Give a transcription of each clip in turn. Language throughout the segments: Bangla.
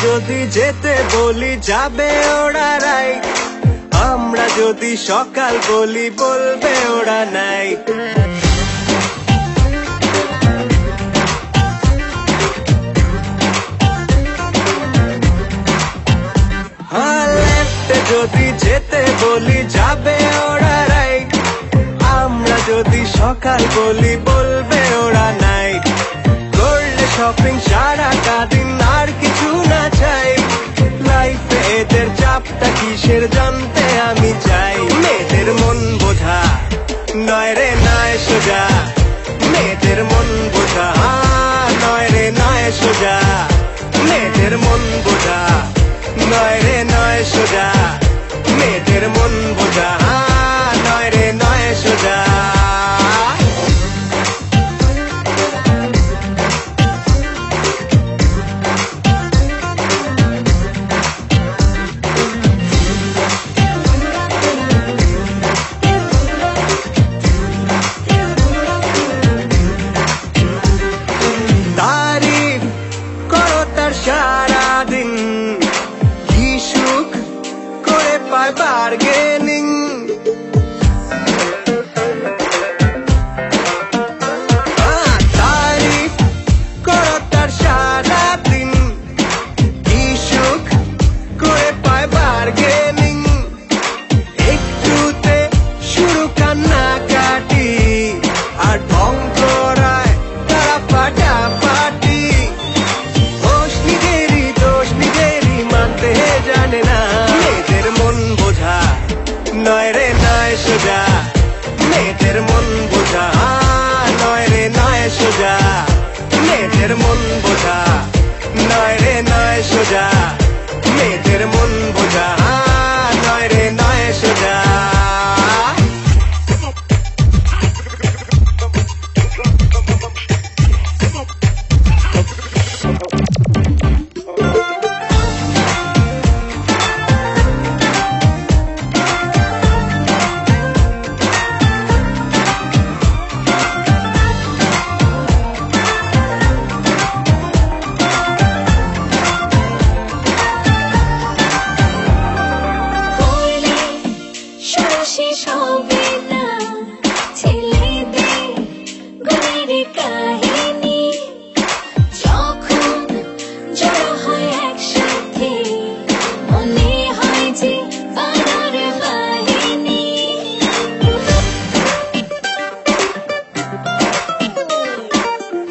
যদি যেতে বলি যাবে ওরা রাইট, আমরা যদি সকাল বলি বলবে ওরা নাইট। যদি যেতে বলি যাবে ওরা রাইট, আমরা যদি সকাল বলি বলবে ওরা নাইট। করলে শপিং সারাটা দিন আর কিছু না চাই, লাইফে এদের চাপটা কিসের জানতে আমি চাই। মেয়েদের মন বোঝা নয় রে নয় সোজা, মেয়েদের মন বোঝা নয় রে নয় সোজা, মেয়েদের মন বোঝা নয় রে নয় সোজা, মেয়েদের মন বোঝা নয় রে নয় সোজা। তারিফ করো তার সারাদিন, কি সুখ করে পায় বার্গেনিং। তারিফ করো তার সারাদিন, কি সুখ করে পায় বার্গেনিং। একটুতে শুরু কান্নাকাটি, আর ঢং করায় তারা ফাটাফাটি। দোষ নিজেরই মানতে জানে না, মেয়েদের মন বোঝা নয় রে নয় সোজা, মেয়েদের মন বোঝা নয় রে নয় সোজা, মেয়েদের মন বোঝা নয় রে নয় সোজা, মেয়েদের মন বোঝা নয় রে নয় সোজা। শেষ হবে না ছেলেদের গুণের কাহিনী, যখন জড়ো হয় একসাথে মনে হয় যে বানর বাহিনী।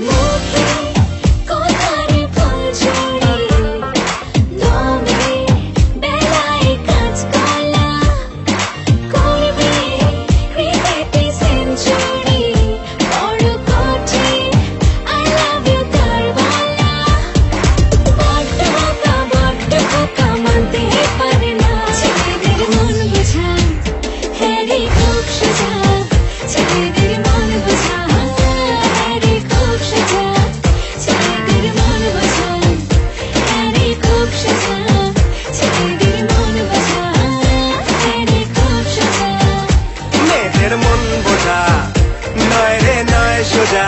মুখে কথার ফুলঝুরি, দমে বেলায় কাঁচকলা, করবে ক্রিকেটে সেঞ্চুরি, বড় কঠিন I love you তার বলা। বড্ড বোকা মানতে পারে না, ছেলেদের মন বোঝা হ্যারে খুব সোজা, ছেলেদের মন বোঝা হ্যারে খুব সোজা, ছেলেদের মন বোঝা হ্যারে খুব সোজা, ছেলেদের মন বোঝা হ্যারে খুব সোজা। মেয়েদের মন বোঝা নয় রে নয় সোজা।